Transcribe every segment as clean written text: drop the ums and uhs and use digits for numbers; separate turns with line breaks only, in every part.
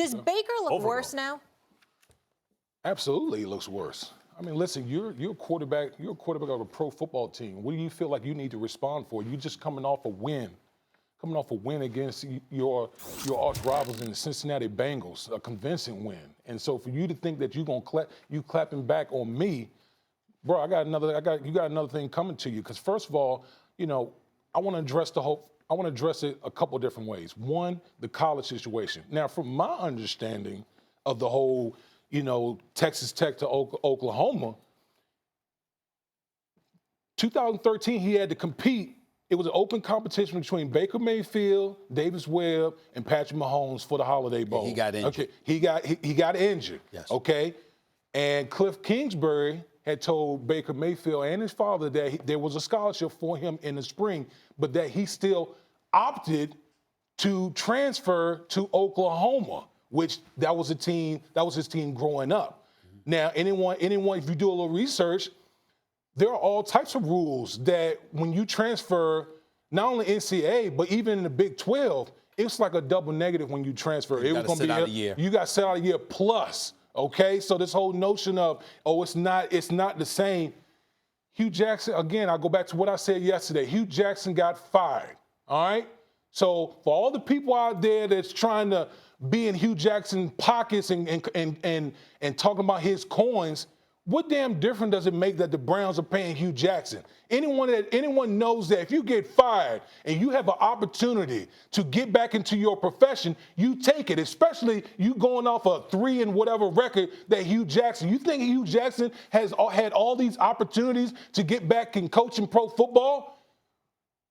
Does Baker look worse now?
Absolutely, it looks worse. I mean, listen, you're a quarterback. You're a quarterback of a pro football team. What do you feel like you need to respond for? You're just coming off a win against your arch rivals in the Cincinnati Bengals, a convincing win. And so for you to think that you're gonna clapping back on me, bro, you got another thing coming to you. Because first of all, I want to address it a couple different ways. One, the college situation. Now, from my understanding of the whole, Texas Tech to Oklahoma, 2013 he had to compete. It was an open competition between Baker Mayfield, Davis Webb, and Patrick Mahomes for the Holiday Bowl.
He got injured.
Okay, he got injured.
Yes.
Okay, and Cliff Kingsbury had told Baker Mayfield and his father that there was a scholarship for him in the spring, but that he still opted to transfer to Oklahoma, which that was his team growing up. Mm-hmm. Now, anyone, if you do a little research, there are all types of rules that when you transfer, not only NCAA, but even in the Big 12, it's like a double negative when you transfer.
You got to sit out a year.
You got to sit out a year plus. Okay, so this whole notion of it's not the same. Hue Jackson, again, I'll go back to what I said yesterday. Hue Jackson got fired. All right. So for all the people out there that's trying to be in Hue Jackson's pockets and talking about his coins, what damn difference does it make that the Browns are paying Hue Jackson? Anyone knows that if you get fired and you have an opportunity to get back into your profession, you take it, especially you going off a 3 and whatever record that Hue Jackson. You think Hue Jackson has had all these opportunities to get back in coaching pro football?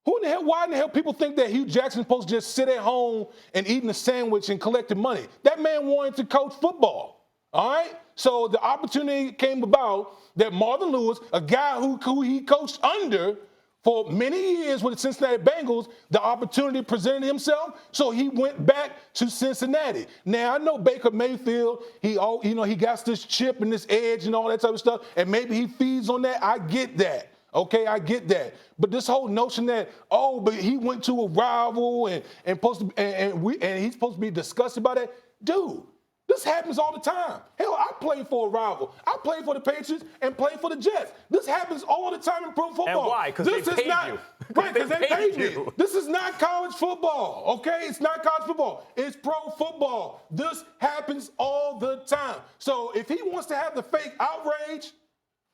Why in the hell people think that Hue Jackson's supposed to just sit at home and eating a sandwich and collecting money? That man wanted to coach football. All right? So the opportunity came about that Marvin Lewis, a guy who he coached under for many years with the Cincinnati Bengals, the opportunity presented himself, so he went back to Cincinnati. Now, I know Baker Mayfield, he got this chip and this edge and all that type of stuff, and maybe he feeds on that. I get that. Okay, I get that. But this whole notion that, but he went to a rival and he's supposed to be disgusted by that, dude. This happens all the time. Hell, I played for a rival. I played for the Patriots and played for the Jets. This happens all the time in pro football.
And why? Because they paid you.
Right, because they paid me. This is not college football, okay? It's not college football. It's pro football. This happens all the time. So if he wants to have the fake outrage,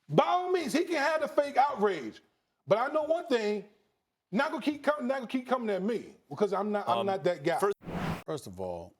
by all means, he can have the fake outrage. But I know one thing, not gonna keep coming at me because I'm not that guy.
First of all,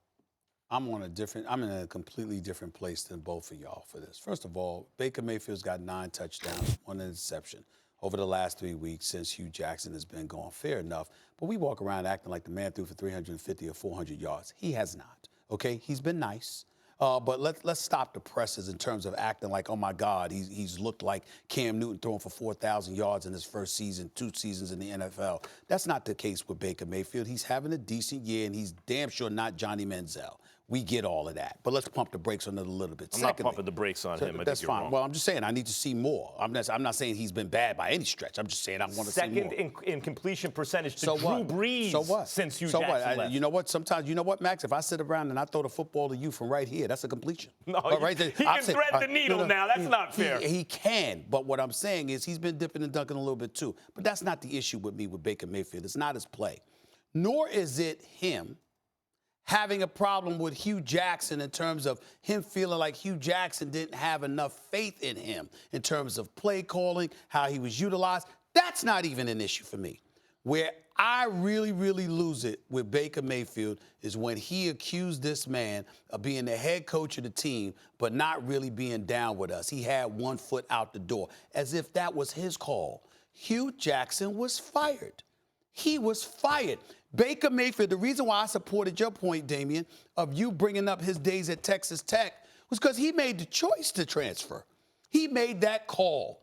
I'm in a completely different place than both of y'all for this. First of all, Baker Mayfield's got 9 touchdowns, 1 interception over the last 3 weeks since Hue Jackson has been gone. Fair enough. But we walk around acting like the man threw for 350 or 400 yards. He has not. Okay? He's been nice. But let's stop the presses in terms of acting like, oh, my God, he's looked like Cam Newton throwing for 4,000 yards in his first season, 2 seasons in the NFL. That's not the case with Baker Mayfield. He's having a decent year, and he's damn sure not Johnny Manziel. We get all of that. But let's pump the brakes on it a little bit.
I'm not pumping the brakes on him.
That's fine. Well, I'm just saying I need to see more. I'm not saying he's been bad by any stretch. I'm just saying I want to see more.
Second in completion percentage to Drew Brees since Hue Jackson left.
You know what? Sometimes, Max, if I sit around and I throw the football to you from right here, that's a completion.
No, he can thread the needle now. That's not fair.
He can. But what I'm saying is he's been dipping and dunking a little bit too. But that's not the issue with me with Baker Mayfield. It's not his play. Nor is it him having a problem with Hue Jackson in terms of him feeling like Hue Jackson didn't have enough faith in him in terms of play calling, how he was utilized. That's not even an issue for me. Where I really, really lose it with Baker Mayfield is when he accused this man of being the head coach of the team, but not really being down with us. He had 1 foot out the door, as if that was his call. Hue Jackson was fired. He was fired. Baker Mayfield, the reason why I supported your point, Damien, of you bringing up his days at Texas Tech was because he made the choice to transfer. He made that call.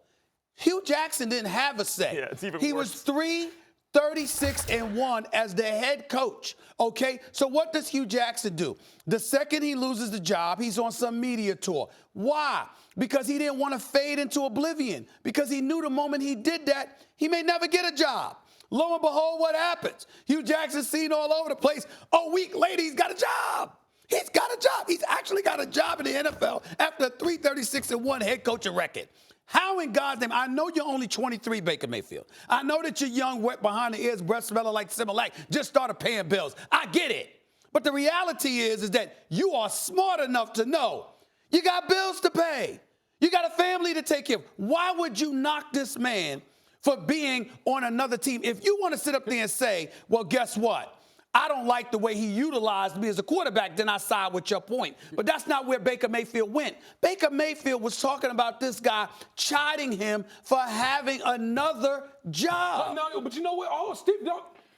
Hue Jackson didn't have a say.
Yeah, it's even
he
worse.
was 3-36-1 as the head coach, okay? So what does Hue Jackson do? The second he loses the job, he's on some media tour. Why? Because he didn't want to fade into oblivion, because he knew the moment he did that, he may never get a job. Lo and behold, what happens? Hue Jackson's seen all over the place. A week later, he's got a job. He's got a job. He's actually got a job in the NFL after a 336-1 head coaching record. How in God's name? I know you're only 23, Baker Mayfield. I know that you're young, wet behind the ears, breath smelling like Similac, just started paying bills. I get it. But the reality is that you are smart enough to know you got bills to pay. You got a family to take care of. Why would you knock this man for being on another team? If you want to sit up there and say, well, guess what? I don't like the way he utilized me as a quarterback, then I side with your point. But that's not where Baker Mayfield went. Baker Mayfield was talking about this guy chiding him for having another job.
No, but you know what? Oh, Steve,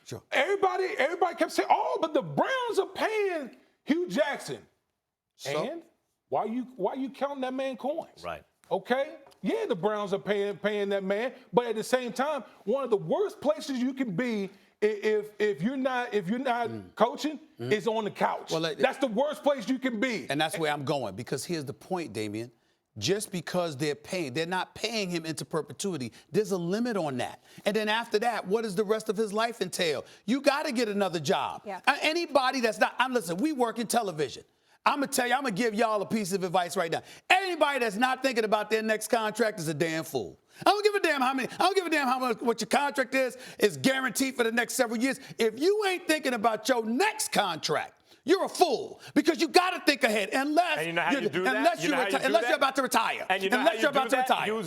sure. Everybody kept saying, oh, but the Browns are paying Hue Jackson.
So?
And why you counting that man coins?
Right.
Okay? Yeah, the Browns are paying that man, but at the same time, one of the worst places you can be if you're not coaching is on the couch. Well, that's the worst place you can be.
And that's where I'm going, because here's the point, Damien. Just because they're not paying him into perpetuity, there's a limit on that. And then after that, what does the rest of his life entail? You got to get another job.
Yeah.
Anybody that's not, listen, we work in television. I'm going to tell you, I'm going to give y'all a piece of advice right now. Anybody that's not thinking about their next contract is a damn fool. I don't give a damn how much what your contract is guaranteed for the next several years. If you ain't thinking about your next contract, you're a fool, because you got to think ahead unless you're about to retire.
And you know how you do that?